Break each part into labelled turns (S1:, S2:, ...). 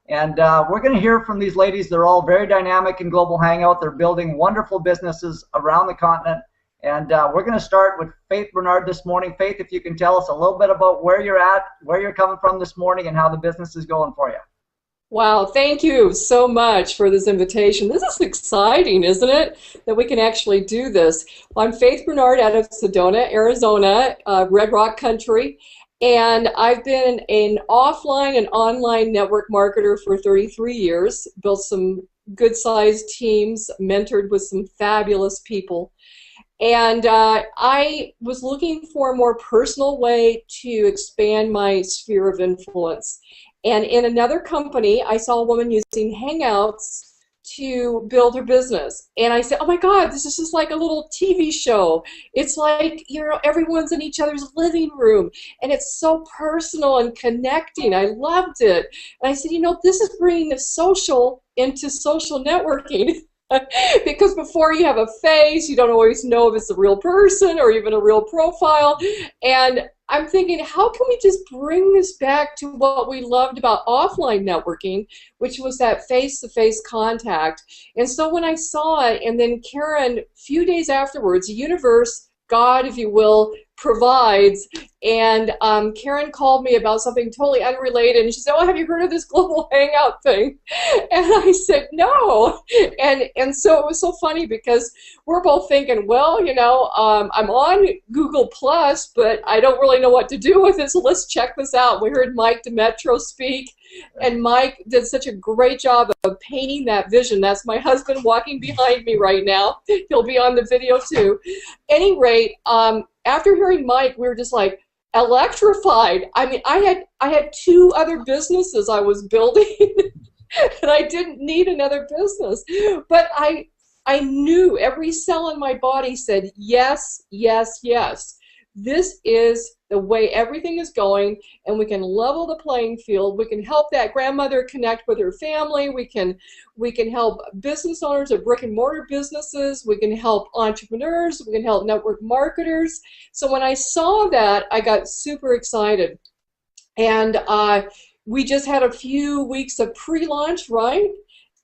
S1: And we're going to hear from these ladies. They're all very dynamic in Global Hangout. They're building wonderful businesses around the continent. And we're going to start with Faith Bernard this morning. Faith, if you can tell us a little bit about where you're at, where you're coming from this morning, and how the business is going for you.
S2: Wow, thank you so much for this invitation. This is exciting, isn't it, that we can actually do this? Well, I'm Faith Bernard out of Sedona, Arizona, Red Rock country, and I've been an offline and online network marketer for 33 years, built some good-sized teams, mentored with some fabulous people, and I was looking for a more personal way to expand my sphere of influence. And in another company, I saw a woman using Hangouts to build her business. And I said, oh my God, this is just like a little TV show. It's like, you know, everyone's in each other's living room. And it's so personal and connecting. I loved it. And I said, you know, this is bringing the social into social networking. Because before you have a face, you don't always know if it's a real person or even a real profile. And I'm thinking, how can we just bring this back to what we loved about offline networking, which was that face-to-face contact. And so when I saw it, and then Karen, a few days afterwards, the universe, God, if you will, provides, and Karen called me about something totally unrelated, and she said, oh, have you heard of this Global Hangout thing? And I said, no. And so it was so funny because we're both thinking, well, you know, I'm on Google Plus, but I don't really know what to do with it, so let's check this out. We heard Mike Demetro speak, and Mike did such a great job of painting that vision. That's my husband walking behind me right now. He'll be on the video too. Any rate, after hearing Mike, we were just like electrified. I mean, I had 2 other businesses I was building, and I didn't need another business. But I knew every cell in my body said yes, yes, yes. This is the way everything is going, and we can level the playing field. We can help that grandmother connect with her family. We can help business owners of brick and mortar businesses. We can help entrepreneurs. We can help network marketers. So when I saw that, I got super excited. And we just had a few weeks of pre-launch, right?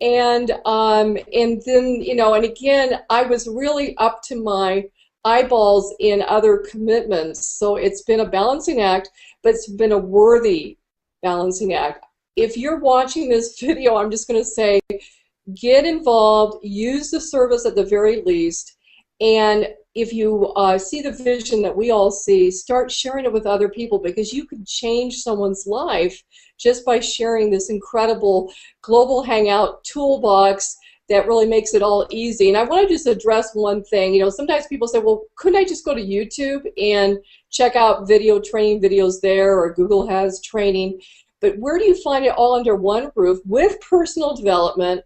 S2: And then, you know, and again, I was really up to my eyeballs in other commitments. So it's been a balancing act, but it's been a worthy balancing act. If you're watching this video, I'm just going to say, get involved, use the service at the very least, and if you see the vision that we all see, start sharing it with other people, because you can change someone's life just by sharing this incredible Global Hangout toolbox that really makes it all easy. And I want to just address one thing. You know, sometimes people say, well, couldn't I just go to YouTube and check out video training videos there, or Google has training? But where do you find it all under one roof with personal development,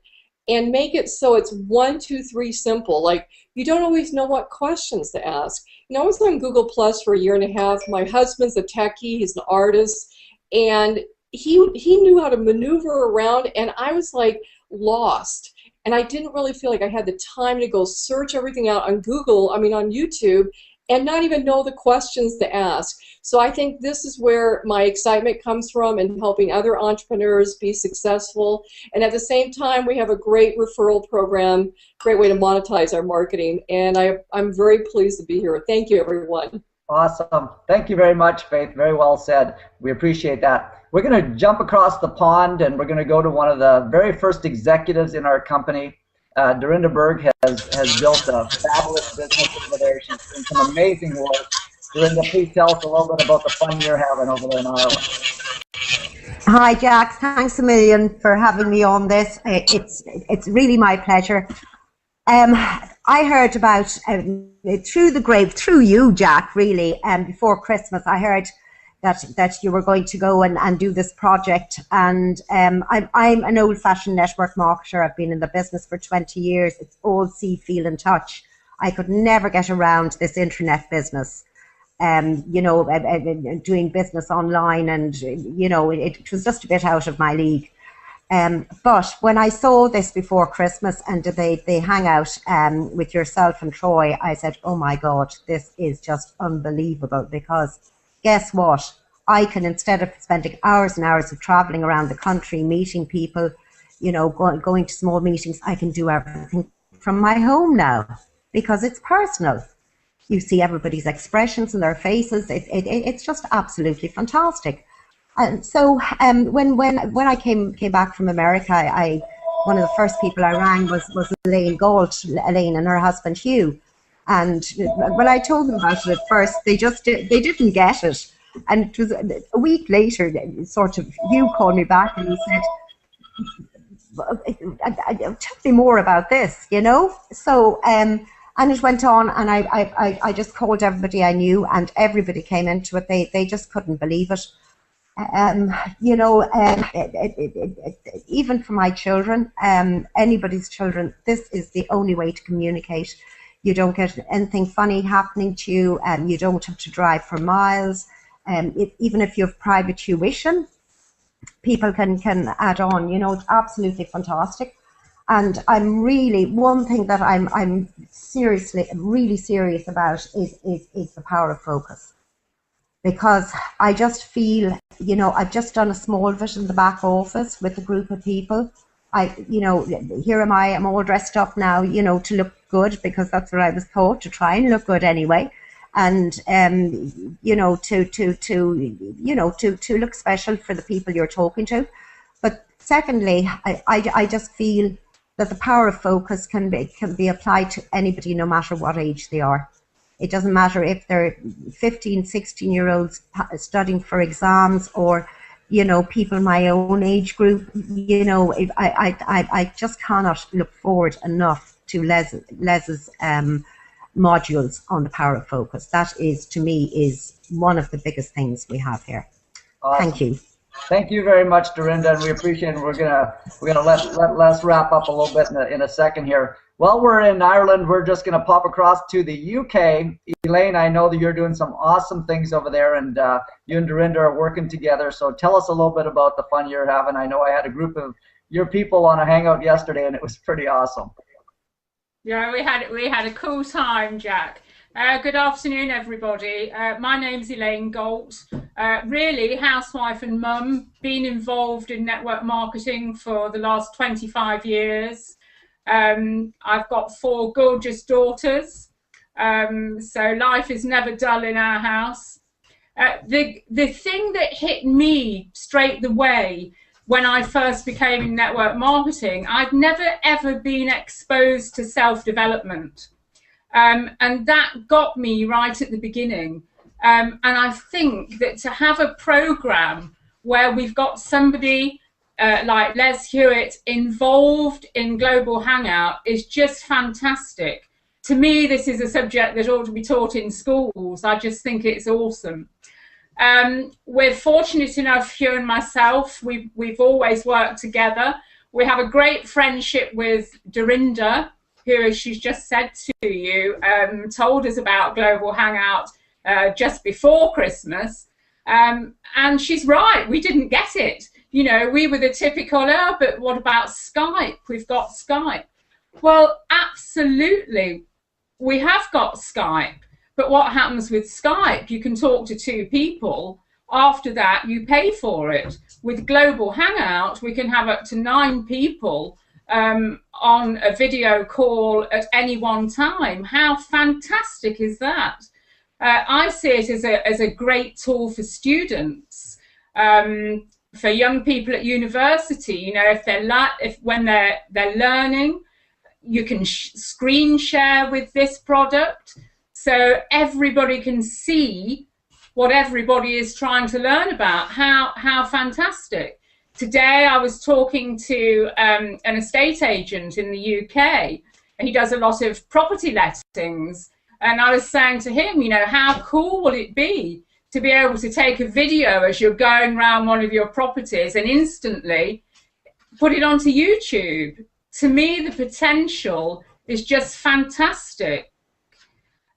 S2: and make it so it's 1, 2, 3 simple? Like, you don't always know what questions to ask. You know, I was on Google Plus for 1.5 years. My husband's a techie, he's an artist, and he knew how to maneuver around, and I was like lost. And I didn't really feel like I had the time to go search everything out on Google, I mean on YouTube, and not even know the questions to ask. So I think this is where my excitement comes from, in helping other entrepreneurs be successful. And at the same time, we have a great referral program, great way to monetize our marketing. And I'm very pleased to be here. Thank you, everyone.
S1: Awesome. Thank you very much, Faith. Very well said. We appreciate that. We're going to jump across the pond, and we're going to go to one of the very first executives in our company. Dorinda Berg has built a fabulous business over there. She's doing some amazing work. Dorinda, please tell us a little bit about the fun you're having over there in Ireland.
S3: Hi, Jack. Thanks a million for having me on this. It's really my pleasure. I heard about, through you, Jack, really, before Christmas, I heard that you were going to go and do this project. And I'm an old-fashioned network marketer. I've been in the business for 20 years. It's all see, feel, and touch. I could never get around this internet business. You know, doing business online, and, you know, it was just a bit out of my league. But when I saw this before Christmas and they hang out with yourself and Troy, I said, oh my God, this is just unbelievable, because guess what? I can, instead of spending hours and hours of traveling around the country, meeting people, you know, going to small meetings, I can do everything from my home now because it's personal. You see everybody's expressions in their faces. It's just absolutely fantastic. And so when I came back from America, one of the first people I rang was Elaine Galt, Elaine and her husband Hugh. And when I told them about it at first, they didn't get it. And it was a week later, sort of, Hugh called me back and he said, tell me more about this, you know? So, and it went on, and I just called everybody I knew, and everybody came into it. They just couldn't believe it. You know, even for my children, anybody's children, this is the only way to communicate. You don't get anything funny happening to you, and you don't have to drive for miles. Even if you have private tuition, people can add on. You know, it's absolutely fantastic. And I'm really, one thing that I'm really serious about is the power of focus. Because I just feel, you know, I've just done a small bit in the back office with a group of people. You know, here am I, I'm all dressed up now, you know, to look good, because that's what I was taught, to try and look good anyway. And, you know, to look special for the people you're talking to. But secondly, I just feel that the power of focus can be applied to anybody, no matter what age they are. It doesn't matter if they're 15, 16-year-olds studying for exams, or, you know, people my own age group. You know, I just cannot look forward enough to Les's modules on the power of focus. That is, to me, is one of the biggest things we have here.
S1: Awesome.
S3: Thank you.
S1: Thank you very much, Dorinda, and we appreciate it. We're gonna let Les wrap up a little bit in a second here. While we're in Ireland, we're just gonna pop across to the UK. Elaine, I know that you're doing some awesome things over there, and you and Dorinda are working together. So tell us a little bit about the fun you're having. I know I had a group of your people on a hangout yesterday, and it was pretty awesome.
S4: Yeah, we had a cool time, Jack. Good afternoon, everybody. My name's Elaine Galt. Really, housewife and mum, been involved in network marketing for the last 25 years. I've got 4 gorgeous daughters, so life is never dull in our house. The thing that hit me straight away when I first became in network marketing, I'd never ever been exposed to self-development. And that got me right at the beginning. And I think that to have a program where we've got somebody like Les Hewitt involved in Global Hangout is just fantastic. To me, this is a subject that ought to be taught in schools. I just think it's awesome. We're fortunate enough, Hugh and myself, we've always worked together. We have a great friendship with Dorinda, who, as she's just said to you, told us about Global Hangout just before Christmas. And she's right, we didn't get it. You know, we were the typical, oh, but what about Skype? We've got Skype. Well, absolutely, we have got Skype. But what happens with Skype? You can talk to 2 people. After that, you pay for it. With Global Hangout, we can have up to 9 people on a video call at any one time. How fantastic is that? I see it as a great tool for students, for young people at university. You know, when they're learning, you can screen share with this product, so everybody can see what everybody is trying to learn about. How fantastic. Today I was talking to an estate agent in the UK, and he does a lot of property lettings, and I was saying to him, you know, how cool would it be to be able to take a video as you're going around one of your properties and instantly put it onto YouTube. To me, the potential is just fantastic.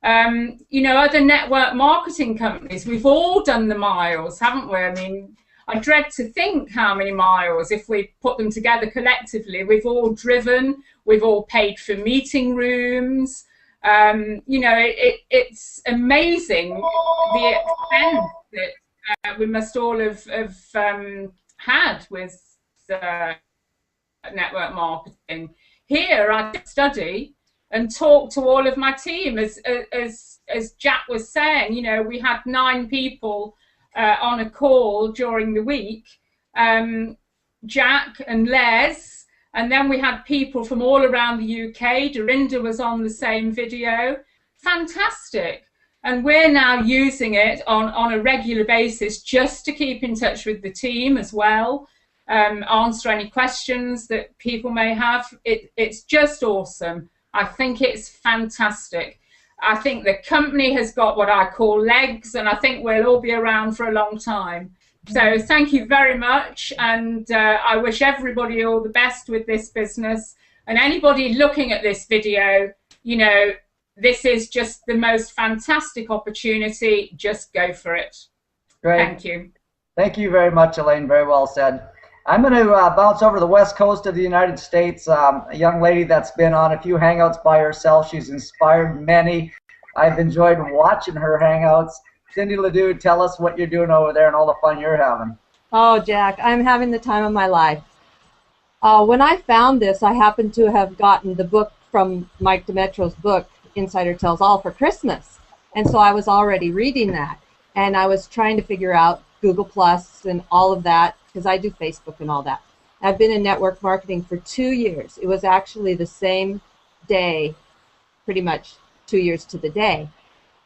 S4: You know, other network marketing companies, we've all done the miles, haven't we? I mean, I dread to think how many miles, if we put them together collectively, we've all driven, we've all paid for meeting rooms. You know, it's amazing the expense that we must all have had with network marketing. Here, I study and talk to all of my team. As Jack was saying, you know, we had 9 people on a call during the week. Jack and Les, and then we had people from all around the UK. Dorinda was on the same video. Fantastic. And we're now using it on a regular basis just to keep in touch with the team as well, answer any questions that people may have. It's just awesome. I think it's fantastic. I think the company has got what I call legs, and I think we'll all be around for a long time. So thank you very much, and I wish everybody all the best with this business. And anybody looking at this video, you know, this is just the most fantastic opportunity. Just go for it.
S1: Great.
S4: Thank you.
S1: Thank you very much, Elaine. Very well said. I'm going to bounce over to the west coast of the United States. A young lady that's been on a few Hangouts by herself. She's inspired many. I've enjoyed watching her Hangouts. Cindy Ledoux, tell us what you're doing over there and all the fun you're having.
S5: Oh, Jack, I'm having the time of my life. When I found this, I happened to have gotten the book from Mike Demetro's book, Insider Tells All, for Christmas. And so I was already reading that. And I was trying to figure out Google Plus and all of that, because I do Facebook and all that. I've been in network marketing for 2 years. It was actually the same day, pretty much 2 years to the day,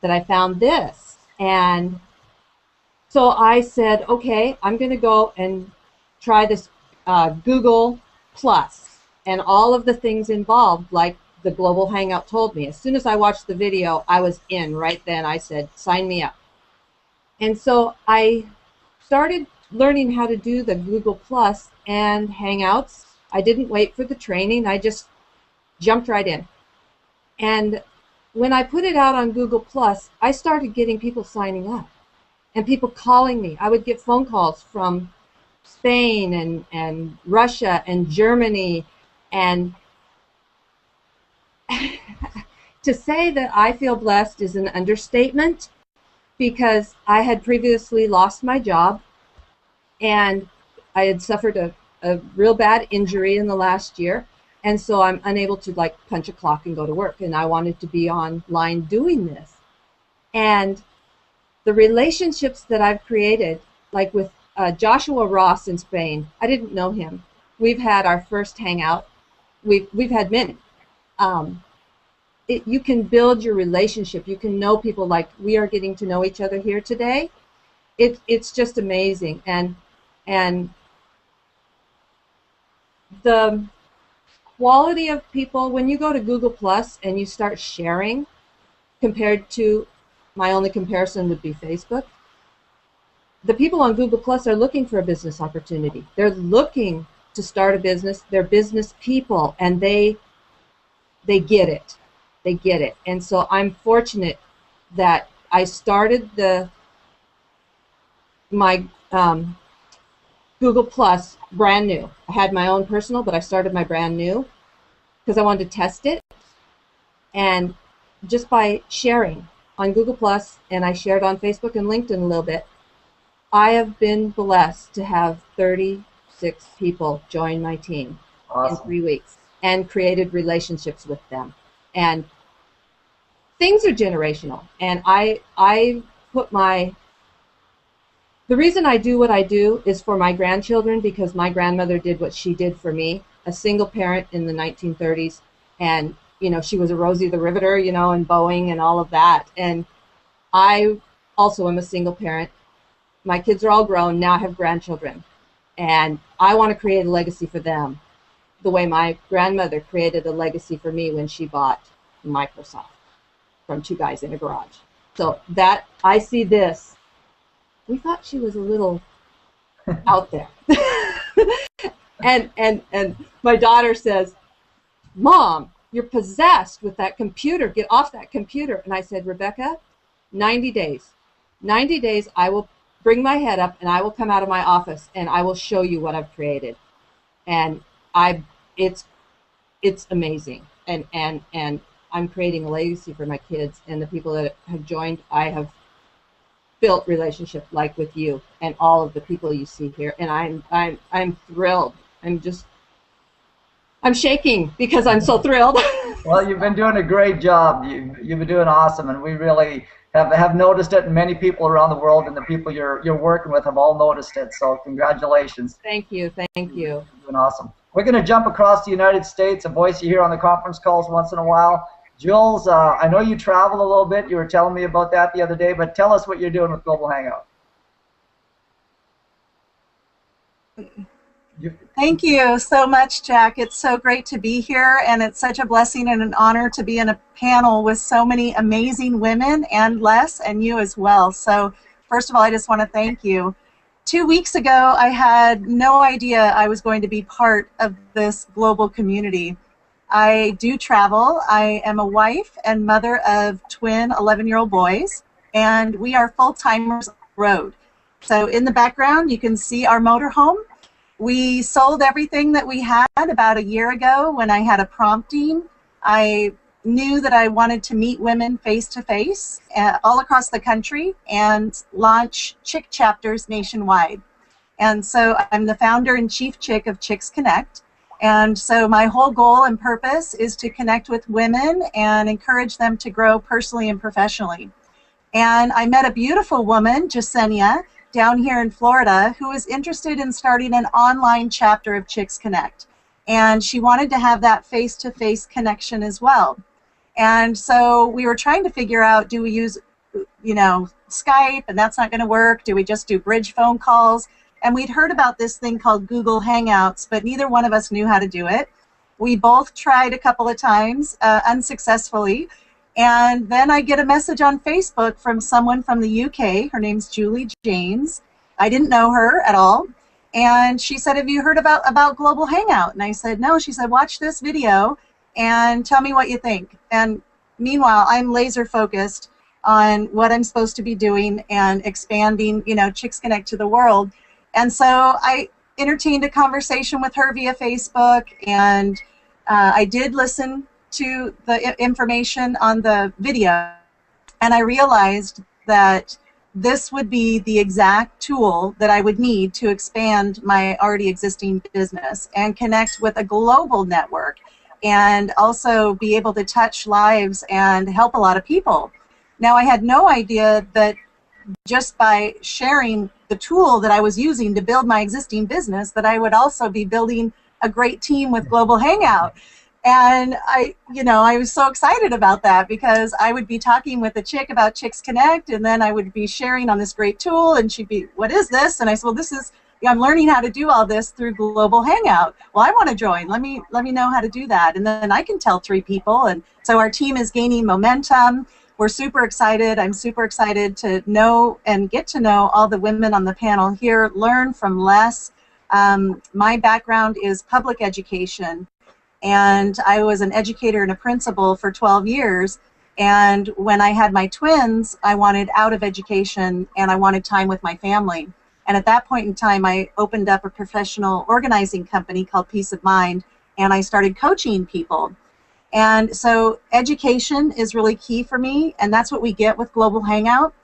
S5: that I found this. And so I said, okay, I'm going to go and try this Google Plus and all of the things involved, like the Global Hangout told me. As soon as I watched the video, I was in right then. I said, sign me up. And so I started learning how to do the Google Plus and Hangouts. I didn't wait for the training. I just jumped right in. And when I put it out on Google Plus, I started getting people signing up and people calling me. I would get phone calls from Spain and Russia and Germany, and to say that I feel blessed is an understatement, because I had previously lost my job and I had suffered a real bad injury in the last year, and so I'm unable to like punch a clock and go to work, and I wanted to be online doing this. And the relationships that I've created, like with Joshua Ross in Spain, I didn't know him. We've had our first hangout. We've had many. You can build your relationship. You can know people like we are getting to know each other here today. It's just amazing. And the quality of people, when you go to Google Plus and you start sharing, compared to, my only comparison would be Facebook, the people on Google Plus are looking for a business opportunity. They're looking to start a business. They're business people, and they get it. They get it. And so I'm fortunate that I started my Google Plus brand new. I had my own personal, but I started my brand new because I wanted to test it. And just by sharing on Google Plus, and I shared on Facebook and LinkedIn a little bit, I have been blessed to have 36 people join my team in 3 weeks and created relationships with them. And things are generational. And I put the reason I do what I do is for my grandchildren, because my grandmother did what she did for me, a single parent in the 1930s. And, you know, she was a Rosie the Riveter, you know, and Boeing and all of that. And I also am a single parent. My kids are all grown. Now I have grandchildren. And I want to create a legacy for them the way my grandmother created a legacy for me when she bought Microsoft from 2 guys in a garage. So that, I see this. We thought she was a little out there. and my daughter says, Mom, you're possessed with that computer. Get off that computer. And I said, Rebecca, 90 days. 90 days I will bring my head up and I will come out of my office and I will show you what I've created. And it's amazing. And I'm creating a legacy for my kids and the people that have joined. I have built relationships like with you and all of the people you see here, and I'm thrilled. I'm shaking because I'm so thrilled.
S1: Well, you've been doing a great job. You've been doing awesome, and we really have noticed it, and many people around the world and the people you're working with have all noticed it. So congratulations.
S5: Thank you. Thank you.
S1: You're doing awesome. We're going to jump across the United States, a voice you hear on the conference calls once in a while. Jules, I know you travel a little bit. You were telling me about that the other day, but tell us what you're doing with Global Hangout.
S6: Thank you so much, Jack. It's so great to be here, and it's such a blessing and an honor to be in a panel with so many amazing women, and Les, and you as well. So first of all, I just want to thank you. 2 weeks ago, I had no idea I was going to be part of this global community. I do travel. I am a wife and mother of twin 11-year-old boys, and we are full-timers on the road. So in the background, you can see our motorhome. We sold everything that we had about a year ago when I had a prompting. I knew that I wanted to meet women face-to-face all across the country and launch Chick chapters nationwide. And so I'm the founder and chief chick of Chicks Connect. And so my whole goal and purpose is to connect with women and encourage them to grow personally and professionally. And I met a beautiful woman, Jasenia, down here in Florida, who was interested in starting an online chapter of Chicks Connect. And she wanted to have that face-to-face connection as well. And so we were trying to figure out, do we use, Skype, and that's not going to work? Do we just do bridge phone calls? And we'd heard about this thing called Google Hangouts, but neither one of us knew how to do it. We both tried a couple of times, unsuccessfully. And then I get a message on Facebook from someone from the UK. Her name's Julie James. I didn't know her at all. And she said, have you heard about Global Hangout? And I said, no. She said, watch this video and tell me what you think. And meanwhile, I'm laser focused on what I'm supposed to be doing and expanding, Chicks Connect to the world. And so I entertained a conversation with her via Facebook, and I did listen to the information on the video, and I realized that this would be the exact tool that I would need to expand my already existing business and connect with a global network and also be able to touch lives and help a lot of people. Now, I had no idea that just by sharing the tool that I was using to build my existing business, that I would also be building a great team with Global Hangout. And I was so excited about that, because I would be talking with a chick about Chicks Connect, and then I would be sharing on this great tool, and she'd be, what is this? And I said, well, this is, I'm learning how to do all this through Global Hangout. Well, I want to join. Let me know how to do that. And then I can tell 3 people. And so our team is gaining momentum. We're super excited. I'm super excited to know and get to know all the women on the panel here, learn from Les. My background is public education. And I was an educator and a principal for 12 years. And when I had my twins, I wanted out of education and I wanted time with my family. And at that point in time, I opened up a professional organizing company called Peace of Mind, and I started coaching people. And so education is really key for me, and that's what we get with Global Hangout.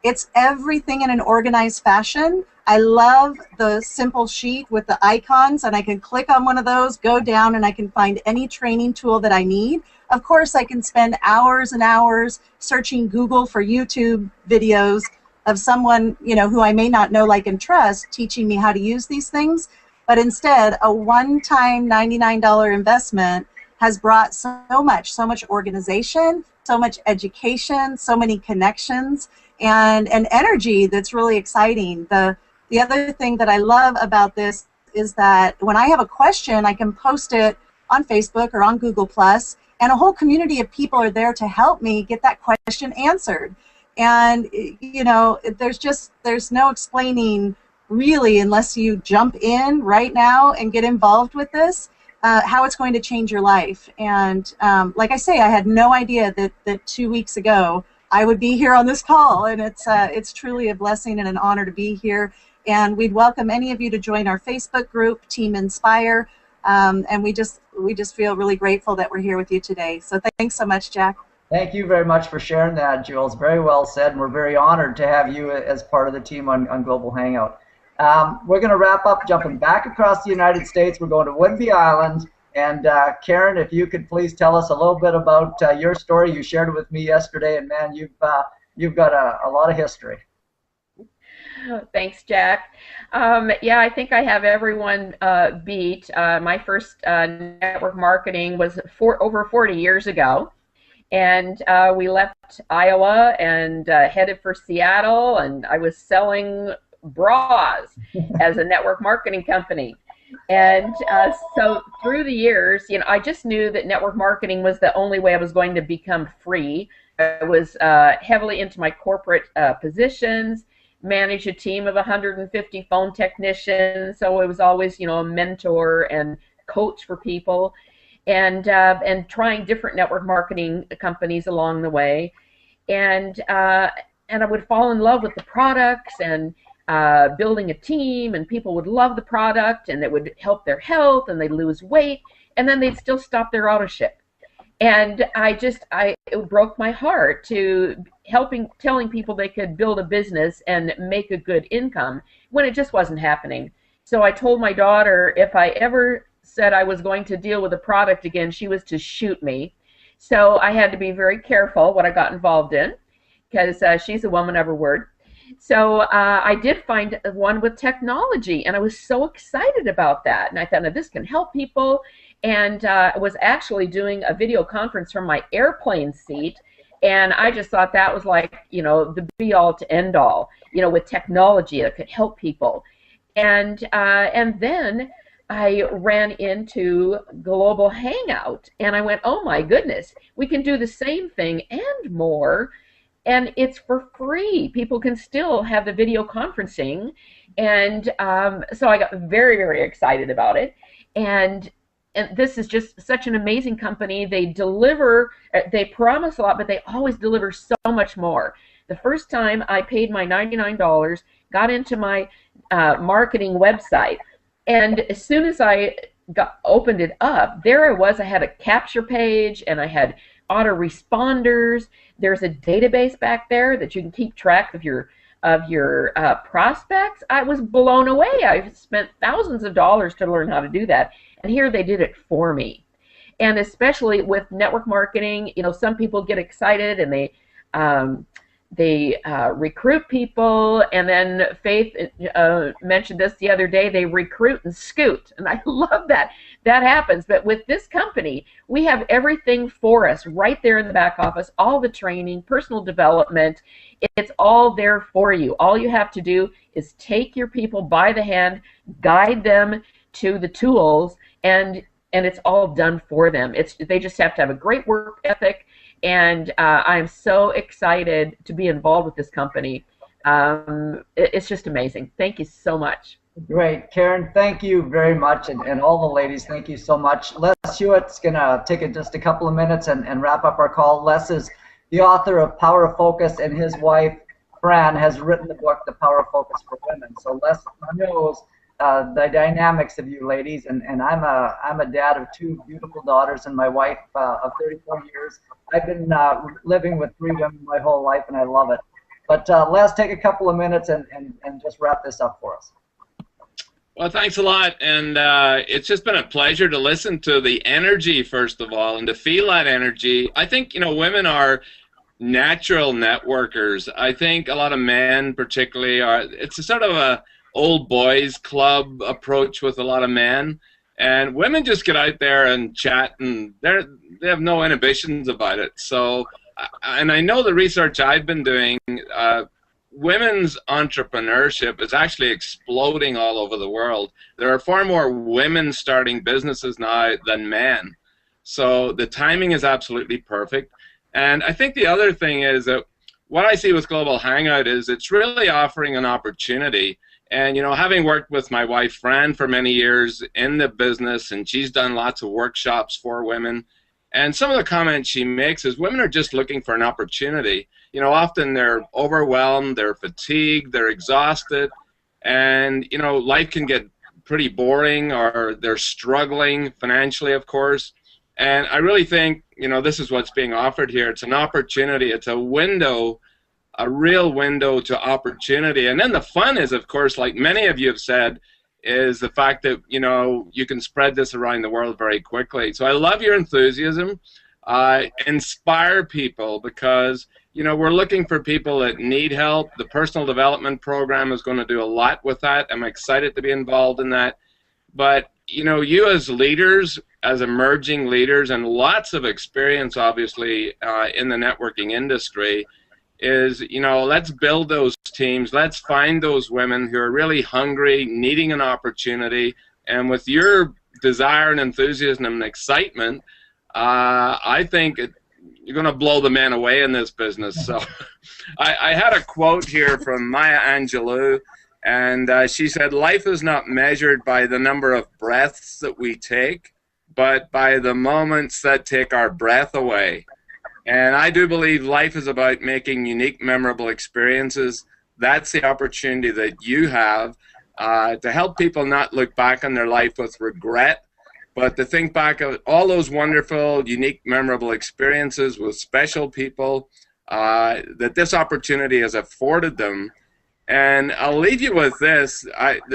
S6: It's everything in an organized fashion. I love the simple sheet with the icons, and I can click on one of those, go down, and I can find any training tool that I need. Of course, I can spend hours and hours searching Google for YouTube videos of someone, who I may not know, like, and trust, teaching me how to use these things. But instead, a one-time $99 investment has brought so much organization, so much education, so many connections, and an energy that's really exciting. The other thing that I love about this is that when I have a question, I can post it on Facebook or on Google+, and a whole community of people are there to help me get that question answered. And, there's no explaining, really, unless you jump in right now and get involved with this, how it's going to change your life. And like I say, I had no idea that 2 weeks ago I would be here on this call, and it's truly a blessing and an honor to be here. And we'd welcome any of you to join our Facebook group, Team Inspire, and we just feel really grateful that we're here with you today. So thanks so much, Jack.
S1: Thank you very much for sharing that, Jules. Very well said, and we're very honored to have you as part of the team on Global Hangout. We're going to wrap up jumping back across the United States. We're going to Whidbey Island. And Karen, if you could please tell us a little bit about your story. You shared it with me yesterday, and man, you've got a lot of history.
S7: Thanks, Jack. Yeah, I think I have everyone beat. My first network marketing was over 40 years ago. And we left Iowa and headed for Seattle, and I was selling bras as a network marketing company. And so through the years, you know, I just knew that network marketing was the only way I was going to become free. I was heavily into my corporate positions, managed a team of 150 phone technicians, so I was always, you know, a mentor and coach for people. And trying different network marketing companies along the way, and I would fall in love with the products and building a team, and people would love the product, and it would help their health, and they'd lose weight, and then they'd still stop their auto ship. And it broke my heart to telling people they could build a business and make a good income when it just wasn't happening. So I told my daughter if I ever said I was going to deal with a product again, she was to shoot me. So I had to be very careful what I got involved in, because she's a woman of her word. So I did find one with technology, and I was so excited about that. And I thought, now this can help people. And I was actually doing a video conference from my airplane seat, and I just thought that was like, you know, the be-all to end-all, you know, with technology that could help people. And then I ran into Global Hangout, and I went, oh my goodness, we can do the same thing and more, and it's for free. People can still have the video conferencing, and so I got very, very excited about it. And this is just such an amazing company. They deliver, they promise a lot, but they always deliver so much more. The first time I paid my $99, got into my marketing website, and as soon as I opened it up, there I was. I had a capture page, and I had autoresponders. There's a database back there that you can keep track of your prospects. I was blown away. I spent thousands of dollars to learn how to do that, and here they did it for me. And especially with network marketing, you know, some people get excited and they recruit people, and then Faith mentioned this the other day, they recruit and scoot, and I love that. That happens, but with this company, we have everything for us right there in the back office, all the training, personal development, it's all there for you. All you have to do is take your people by the hand, guide them to the tools, and it's all done for them. They just have to have a great work ethic, and I'm so excited to be involved with this company. It's just amazing. Thank you so much.
S1: Great. Karen, thank you very much, and all the ladies, thank you so much. Les Hewitt's going to take just a couple of minutes and wrap up our call. Les is the author of Power of Focus, and his wife, Fran, has written the book, The Power of Focus for Women. So Les knows the dynamics of you ladies, and I'm a dad of 2 beautiful daughters, and my wife of 34 years. I've been living with 3 women my whole life, and I love it. But Les, take a couple of minutes and just wrap this up for us.
S8: Well, thanks a lot, and it's just been a pleasure to listen to the energy, first of all, and to feel that energy. I think, you know, women are natural networkers. I think a lot of men particularly are, it's a sort of a old boys club approach with a lot of men, and women just get out there and chat, and they have no inhibitions about it. So, and I know the research I've been doing, women's entrepreneurship is actually exploding all over the world. There are far more women starting businesses now than men. So the timing is absolutely perfect. And I think the other thing is that what I see with Global Hangout is it's really offering an opportunity. And, you know, having worked with my wife, Fran, for many years in the business, and she's done lots of workshops for women, and some of the comments she makes is women are just looking for an opportunity. You know, often they're overwhelmed, they're fatigued, they're exhausted, and, you know, life can get pretty boring, or they're struggling financially, of course. And I really think, you know, this is what's being offered here. It's an opportunity. It's a window, a real window to opportunity. And then the fun is, of course, like many of you have said, is the fact that, you know, you can spread this around the world very quickly. So I love your enthusiasm. Inspire people, because, you know, we're looking for people that need help. The personal development program is going to do a lot with that. I'm excited to be involved in that. But, you know, you as leaders, as emerging leaders, and lots of experience, obviously, in the networking industry, is, you know, let's build those teams. Let's find those women who are really hungry, needing an opportunity. And with your desire and enthusiasm and excitement, I think you're going to blow the men away in this business. So I had a quote here from Maya Angelou, and she said, "Life is not measured by the number of breaths that we take, but by the moments that take our breath away." And I do believe life is about making unique, memorable experiences. That's the opportunity that you have to help people not look back on their life with regret, but to think back of all those wonderful, unique, memorable experiences with special people that this opportunity has afforded them. And I'll leave you with this.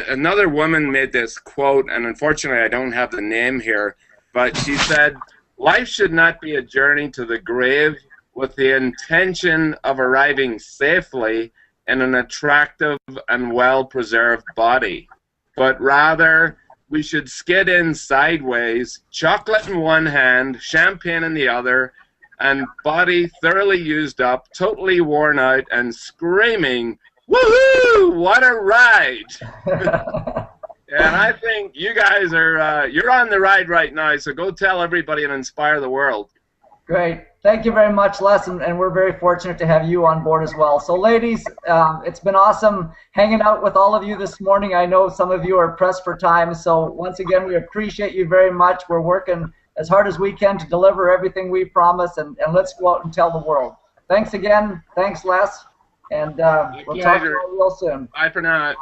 S8: Another woman made this quote, and unfortunately I don't have the name here, but she said, "Life should not be a journey to the grave with the intention of arriving safely in an attractive and well-preserved body, but rather we should skid in sideways, chocolate in one hand, champagne in the other, and body thoroughly used up, totally worn out, and screaming, 'Woohoo! What a ride!'" And I think you guys are, you're on the ride right now, so go tell everybody and inspire the world.
S1: Great. Thank you very much, Les, and we're very fortunate to have you on board as well. So, ladies, it's been awesome hanging out with all of you this morning. I know some of you are pressed for time, so once again, we appreciate you very much. We're working as hard as we can to deliver everything we promise, and let's go out and tell the world. Thanks again. Thanks, Les, and we'll talk to you real soon.
S8: Bye for now.